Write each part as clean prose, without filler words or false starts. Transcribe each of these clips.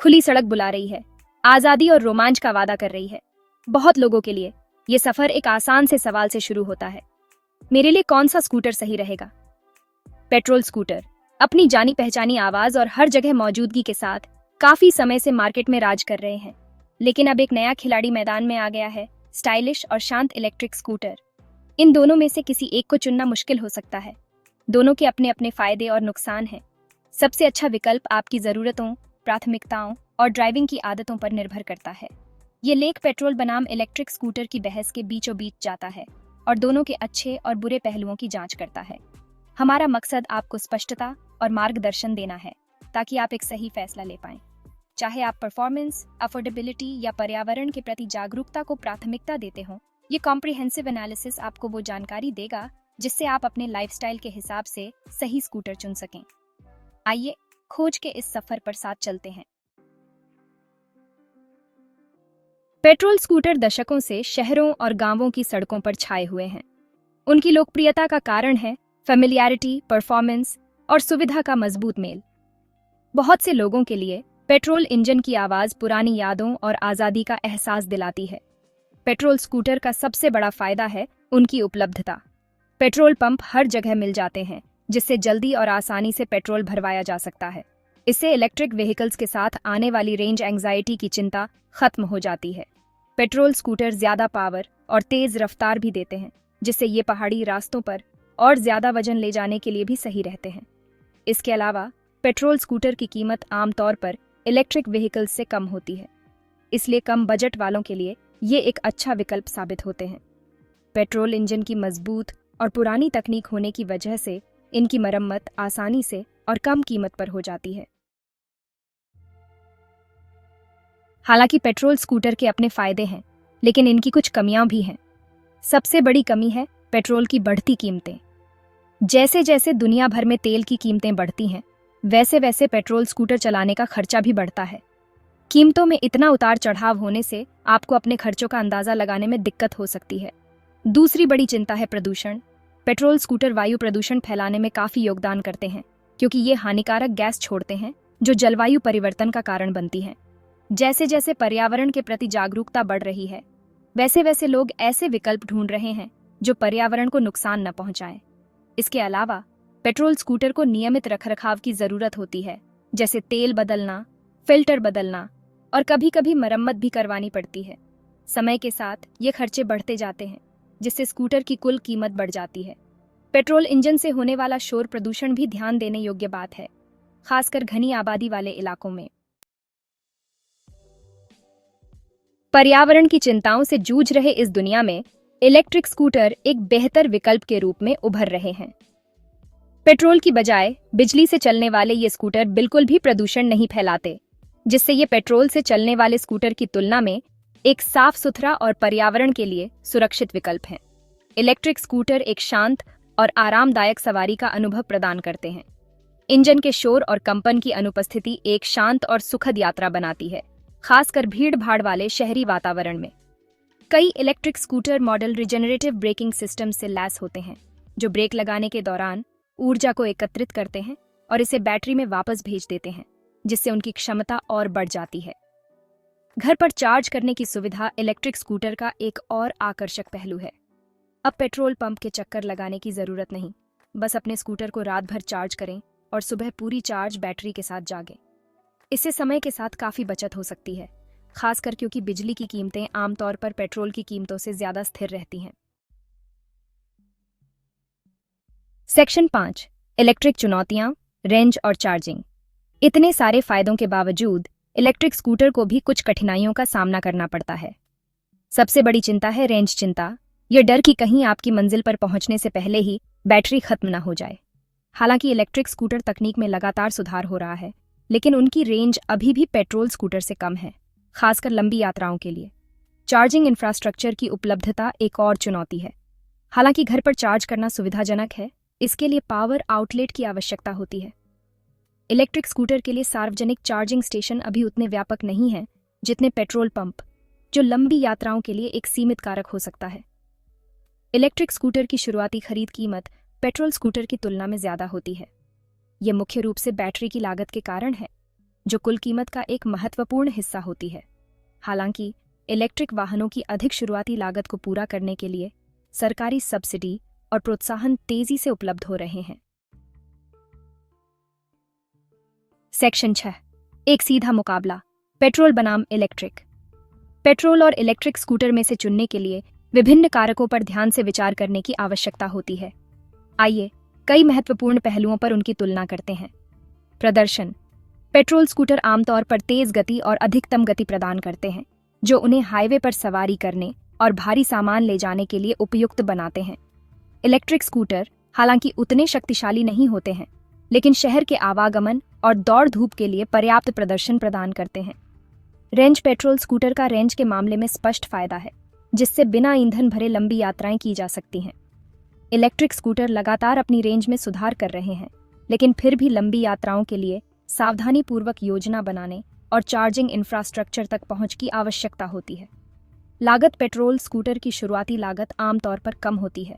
खुली सड़क बुला रही है, आजादी और रोमांच का वादा कर रही है। बहुत लोगों के लिए ये सफर एक आसान से सवाल से शुरू होता है, मेरे लिए कौन सा स्कूटर सही रहेगा? पेट्रोल स्कूटर अपनी जानी पहचानी आवाज और हर जगह मौजूदगी के साथ काफी समय से मार्केट में राज कर रहे हैं। लेकिन अब एक नया खिलाड़ी मैदान में आ गया है, स्टाइलिश और शांत इलेक्ट्रिक स्कूटर। इन दोनों में से किसी एक को चुनना मुश्किल हो सकता है। दोनों के अपने अपने फायदे और नुकसान हैं। सबसे अच्छा विकल्प आपकी जरूरतों, प्राथमिकताओं और ड्राइविंग की आदतों पर निर्भर करता है। ये लेख पेट्रोल बनाम इलेक्ट्रिक स्कूटर की बहस के बीचों बीच जाता है और दोनों के अच्छे और बुरे पहलुओं की जांच करता है। हमारा मकसद आपको स्पष्टता और मार्गदर्शन देना है ताकि आप एक सही फैसला ले पाएं। चाहे आप परफॉर्मेंस, अफोर्डेबिलिटी या पर्यावरण के प्रति जागरूकता को प्राथमिकता देते हो, ये कॉम्प्रिहेंसिव एनालिसिस आपको वो जानकारी देगा जिससे आप अपने लाइफस्टाइल के हिसाब से सही स्कूटर चुन सकें। आइए खोज के इस सफर पर साथ चलते हैं। पेट्रोल स्कूटर दशकों से शहरों और गांवों की सड़कों पर छाए हुए हैं। उनकी लोकप्रियता का कारण है फेमिलियरिटी, परफॉर्मेंस और सुविधा का मजबूत मेल। बहुत से लोगों के लिए पेट्रोल इंजन की आवाज पुरानी यादों और आजादी का एहसास दिलाती है। पेट्रोल स्कूटर का सबसे बड़ा फायदा है उनकी उपलब्धता। पेट्रोल पंप हर जगह मिल जाते हैं, जिससे जल्दी और आसानी से पेट्रोल भरवाया जा सकता है। इससे इलेक्ट्रिक व्हीकल्स के साथ आने वाली रेंज एंग्जाइटी की चिंता खत्म हो जाती है। पेट्रोल स्कूटर ज्यादा पावर और तेज रफ्तार भी देते हैं, जिससे ये पहाड़ी रास्तों पर और ज्यादा वजन ले जाने के लिए भी सही रहते हैं। इसके अलावा पेट्रोल स्कूटर की कीमत आमतौर पर इलेक्ट्रिक व्हीकल्स से कम होती है, इसलिए कम बजट वालों के लिए ये एक अच्छा विकल्प साबित होते हैं। पेट्रोल इंजन की मजबूत और पुरानी तकनीक होने की वजह से इनकी मरम्मत आसानी से और कम कीमत पर हो जाती है। हालांकि पेट्रोल स्कूटर के अपने फायदे हैं, लेकिन इनकी कुछ कमियां भी हैं। सबसे बड़ी कमी है पेट्रोल की बढ़ती कीमतें। जैसे जैसे दुनिया भर में तेल की कीमतें बढ़ती हैं, वैसे वैसे पेट्रोल स्कूटर चलाने का खर्चा भी बढ़ता है। कीमतों में इतना उतार चढ़ाव होने से आपको अपने खर्चों का अंदाजा लगाने में दिक्कत हो सकती है। दूसरी बड़ी चिंता है प्रदूषण। पेट्रोल स्कूटर वायु प्रदूषण फैलाने में काफी योगदान करते हैं, क्योंकि ये हानिकारक गैस छोड़ते हैं जो जलवायु परिवर्तन का कारण बनती हैं। जैसे जैसे पर्यावरण के प्रति जागरूकता बढ़ रही है, वैसे वैसे लोग ऐसे विकल्प ढूंढ रहे हैं जो पर्यावरण को नुकसान न पहुंचाएं। इसके अलावा पेट्रोल स्कूटर को नियमित रखरखाव की जरूरत होती है, जैसे तेल बदलना, फिल्टर बदलना और कभी कभी मरम्मत भी करवानी पड़ती है। समय के साथ ये खर्चे बढ़ते जाते हैं, जिससे स्कूटर की कुल कीमत बढ़ जाती है। पेट्रोल इंजन से होने वाला शोर प्रदूषण भी ध्यान देने योग्य बात है, खासकर घनी आबादी वाले इलाकों में। पर्यावरण की चिंताओं से जूझ रहे इस दुनिया में इलेक्ट्रिक स्कूटर एक बेहतर विकल्प के रूप में उभर रहे हैं। पेट्रोल की बजाय बिजली से चलने वाले ये स्कूटर बिल्कुल भी प्रदूषण नहीं फैलाते, जिससे ये पेट्रोल से चलने वाले स्कूटर की तुलना में एक साफ सुथरा और पर्यावरण के लिए सुरक्षित विकल्प हैं। इलेक्ट्रिक स्कूटर एक शांत और आरामदायक सवारी का अनुभव प्रदान करते हैं। इंजन के शोर और कंपन की अनुपस्थिति एक शांत और सुखद यात्रा बनाती है, खासकर भीड़ भाड़ वाले शहरी वातावरण में। कई electric scooter model regenerative braking system से लैस होते हैं, जो ब्रेक लगाने के दौरान ऊर्जा को एकत्रित करते हैं और इसे बैटरी में वापस भेज देते हैं, जिससे उनकी क्षमता और बढ़ जाती है। घर पर चार्ज करने की सुविधा इलेक्ट्रिक स्कूटर का एक और आकर्षक पहलू है। अब पेट्रोल पंप के चक्कर लगाने की जरूरत नहीं, बस अपने स्कूटर को रात भर चार्ज करें और सुबह पूरी चार्ज बैटरी के साथ जागें। इससे समय के साथ काफी बचत हो सकती है, खासकर क्योंकि बिजली की कीमतें आमतौर पर पेट्रोल की कीमतों से ज्यादा स्थिर रहती हैं। सेक्शन 5, इलेक्ट्रिक चुनौतियां, रेंज और चार्जिंग। इतने सारे फायदों के बावजूद इलेक्ट्रिक स्कूटर को भी कुछ कठिनाइयों का सामना करना पड़ता है। सबसे बड़ी चिंता है रेंज चिंता। यह डर कि कहीं आपकी मंजिल पर पहुंचने से पहले ही बैटरी खत्म न हो जाए। हालांकि इलेक्ट्रिक स्कूटर तकनीक में लगातार सुधार हो रहा है, लेकिन उनकी रेंज अभी भी पेट्रोल स्कूटर से कम है, खासकर लंबी यात्राओं के लिए। चार्जिंग इंफ्रास्ट्रक्चर की उपलब्धता एक और चुनौती है। हालांकि घर पर चार्ज करना सुविधाजनक है, इसके लिए पावर आउटलेट की आवश्यकता होती है। इलेक्ट्रिक स्कूटर के लिए सार्वजनिक चार्जिंग स्टेशन अभी उतने व्यापक नहीं हैं जितने पेट्रोल पंप, जो लंबी यात्राओं के लिए एक सीमित कारक हो सकता है। इलेक्ट्रिक स्कूटर की शुरुआती खरीद कीमत पेट्रोल स्कूटर की तुलना में ज्यादा होती है। यह मुख्य रूप से बैटरी की लागत के कारण है। जो कुल कीमत का एक महत्वपूर्ण हिस्सा होती है। हालांकि इलेक्ट्रिक वाहनों की अधिक शुरुआती लागत को पूरा करने के लिए सरकारी सब्सिडी और प्रोत्साहन तेजी से उपलब्ध हो रहे हैं। सेक्शन 6, एक सीधा मुकाबला, पेट्रोल बनाम इलेक्ट्रिक। पेट्रोल और इलेक्ट्रिक स्कूटर में से चुनने के लिए विभिन्न कारकों पर ध्यान से विचार करने की आवश्यकता होती है। आइए कई महत्वपूर्ण पहलुओं पर उनकी तुलना करते हैं। प्रदर्शन। पेट्रोल स्कूटर आमतौर पर तेज गति और अधिकतम गति प्रदान करते हैं, जो उन्हें हाईवे पर सवारी करने और भारी सामान ले जाने के लिए उपयुक्त बनाते हैं। इलेक्ट्रिक स्कूटर हालांकि उतने शक्तिशाली नहीं होते हैं, लेकिन शहर के आवागमन और दौड़ धूप के लिए पर्याप्त प्रदर्शन प्रदान करते हैं। रेंज। पेट्रोल स्कूटर का रेंज के मामले में स्पष्ट फायदा है, जिससे बिना ईंधन भरे लंबी यात्राएं की जा सकती हैं। इलेक्ट्रिक स्कूटर लगातार अपनी रेंज में सुधार कर रहे हैं, लेकिन फिर भी लंबी यात्राओं के लिए सावधानीपूर्वक योजना बनाने और चार्जिंग इंफ्रास्ट्रक्चर तक पहुंच की आवश्यकता होती है। लागत। पेट्रोल स्कूटर की शुरुआती लागत आमतौर पर कम होती है,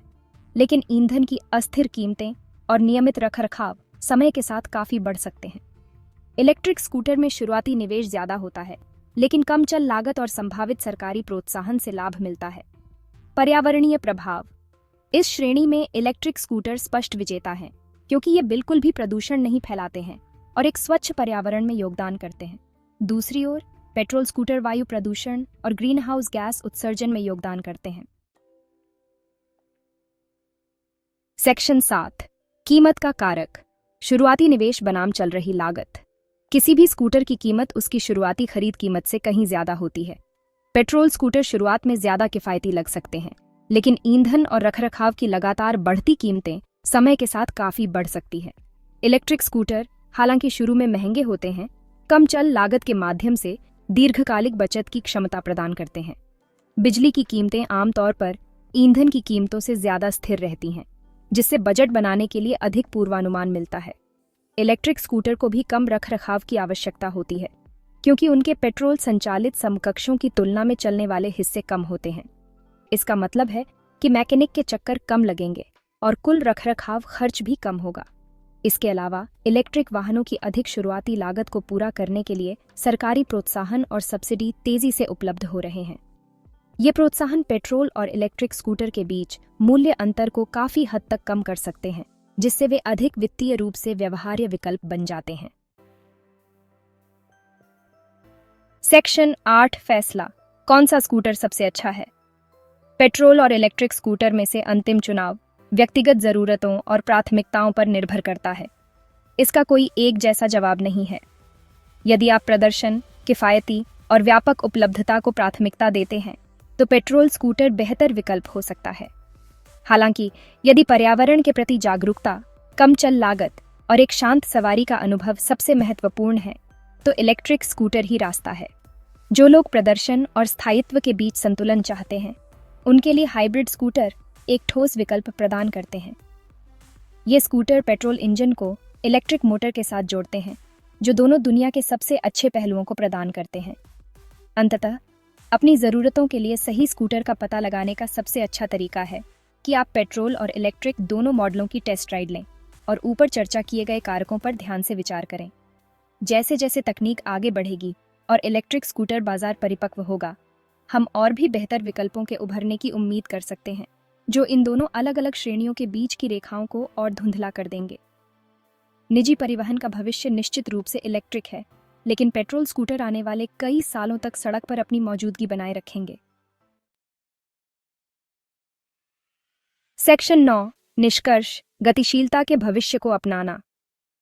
लेकिन ईंधन की अस्थिर कीमतें और नियमित रखरखाव समय के साथ काफी बढ़ सकते हैं। इलेक्ट्रिक स्कूटर में शुरुआती निवेश ज्यादा होता है, लेकिन कम चल लागत और संभावित सरकारी प्रोत्साहन से लाभ मिलता है। पर्यावरणीय प्रभाव। इस श्रेणी में इलेक्ट्रिक स्कूटर स्पष्ट विजेता हैं, क्योंकि ये बिल्कुल भी प्रदूषण नहीं फैलाते हैं और एक स्वच्छ पर्यावरण में योगदान करते हैं। दूसरी ओर पेट्रोल स्कूटर वायु प्रदूषण और ग्रीन हाउस गैस उत्सर्जन में योगदान करते हैं। सेक्शन 7, कीमत का कारक, शुरुआती निवेश बनाम चल रही लागत। किसी भी स्कूटर की कीमत उसकी शुरुआती खरीद कीमत से कहीं ज्यादा होती है। पेट्रोल स्कूटर शुरुआत में ज्यादा किफायती लग सकते हैं, लेकिन ईंधन और रखरखाव की लगातार बढ़ती कीमतें समय के साथ काफी बढ़ सकती है। इलेक्ट्रिक स्कूटर हालांकि शुरू में महंगे होते हैं, कम चल लागत के माध्यम से दीर्घकालिक बचत की क्षमता प्रदान करते हैं। बिजली की कीमतें आमतौर पर ईंधन की कीमतों से ज्यादा स्थिर रहती हैं, जिससे बजट बनाने के लिए अधिक पूर्वानुमान मिलता है। इलेक्ट्रिक स्कूटर को भी कम रखरखाव की आवश्यकता होती है, क्योंकि उनके पेट्रोल संचालित समकक्षों की तुलना में चलने वाले हिस्से कम होते हैं। इसका मतलब है कि मैकेनिक के चक्कर कम लगेंगे और कुल रखरखाव खर्च भी कम होगा। इसके अलावा इलेक्ट्रिक वाहनों की अधिक शुरुआती लागत को पूरा करने के लिए सरकारी प्रोत्साहन और सब्सिडी तेजी से उपलब्ध हो रहे हैं। ये प्रोत्साहन पेट्रोल और इलेक्ट्रिक स्कूटर के बीच मूल्य अंतर को काफी हद तक कम कर सकते हैं, जिससे वे अधिक वित्तीय रूप से व्यवहार्य विकल्प बन जाते हैं। सेक्शन 8, फैसला, कौन सा स्कूटर सबसे अच्छा है। पेट्रोल और इलेक्ट्रिक स्कूटर में से अंतिम चुनाव व्यक्तिगत जरूरतों और प्राथमिकताओं पर निर्भर करता है। इसका कोई एक जैसा जवाब नहीं है। यदि आप प्रदर्शन, किफायती और व्यापक उपलब्धता को प्राथमिकता देते हैं, तो पेट्रोल स्कूटर बेहतर विकल्प हो सकता है। हालांकि यदि पर्यावरण के प्रति जागरूकता, कम चल लागत और एक शांत सवारी का अनुभव सबसे महत्वपूर्ण है, तो इलेक्ट्रिक स्कूटर ही रास्ता है। जो लोग प्रदर्शन और स्थायित्व के बीच संतुलन चाहते हैं, उनके लिए हाइब्रिड स्कूटर एक ठोस विकल्प प्रदान करते हैं। ये स्कूटर पेट्रोल इंजन को इलेक्ट्रिक मोटर के साथ जोड़ते हैं, जो दोनों दुनिया के सबसे अच्छे पहलुओं को प्रदान करते हैं। अंततः अपनी ज़रूरतों के लिए सही स्कूटर का पता लगाने का सबसे अच्छा तरीका है कि आप पेट्रोल और इलेक्ट्रिक दोनों मॉडलों की टेस्ट राइड लें और ऊपर चर्चा किए गए कारकों पर ध्यान से विचार करें। जैसे जैसे तकनीक आगे बढ़ेगी और इलेक्ट्रिक स्कूटर बाजार परिपक्व होगा, हम और भी बेहतर विकल्पों के उभरने की उम्मीद कर सकते हैं, जो इन दोनों अलग अलग श्रेणियों के बीच की रेखाओं को और धुंधला कर देंगे। निजी परिवहन का भविष्य निश्चित रूप से इलेक्ट्रिक है, लेकिन पेट्रोल स्कूटर आने वाले कई सालों तक सड़क पर अपनी मौजूदगी बनाए रखेंगे। सेक्शन 9, निष्कर्ष, गतिशीलता के भविष्य को अपनाना।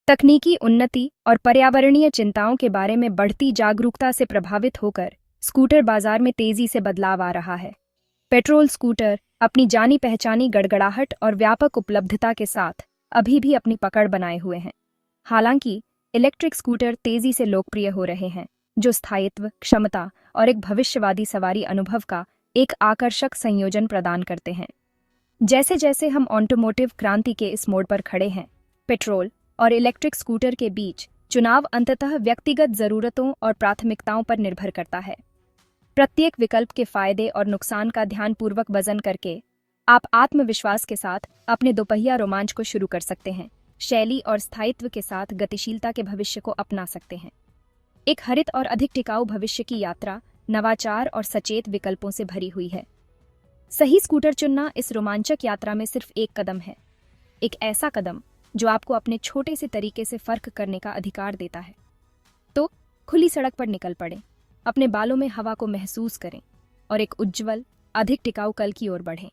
तकनीकी उन्नति और पर्यावरणीय चिंताओं के बारे में बढ़ती जागरूकता से प्रभावित होकर स्कूटर बाजार में तेजी से बदलाव आ रहा है। पेट्रोल स्कूटर अपनी जानी पहचानी गड़गड़ाहट और व्यापक उपलब्धता के साथ अभी भी अपनी पकड़ बनाए हुए हैं। हालांकि इलेक्ट्रिक स्कूटर तेजी से लोकप्रिय हो रहे हैं, जो स्थायित्व, क्षमता और एक भविष्यवादी सवारी अनुभव का एक आकर्षक संयोजन प्रदान करते हैं। जैसे जैसे हम ऑटोमोटिव क्रांति के इस मोड़ पर खड़े हैं, पेट्रोल और इलेक्ट्रिक स्कूटर के बीच चुनाव अंततः व्यक्तिगत जरूरतों और प्राथमिकताओं पर निर्भर करता है। प्रत्येक विकल्प के फायदे और नुकसान का ध्यानपूर्वक वजन करके आप आत्मविश्वास के साथ अपने दोपहिया रोमांच को शुरू कर सकते हैं, शैली और स्थायित्व के साथ गतिशीलता के भविष्य को अपना सकते हैं। एक हरित और अधिक टिकाऊ भविष्य की यात्रा नवाचार और सचेत विकल्पों से भरी हुई है। सही स्कूटर चुनना इस रोमांचक यात्रा में सिर्फ एक कदम है, एक ऐसा कदम जो आपको अपने छोटे से तरीके से फर्क करने का अधिकार देता है। तो खुली सड़क पर निकल पड़ें, अपने बालों में हवा को महसूस करें और एक उज्जवल, अधिक टिकाऊ कल की ओर बढ़ें।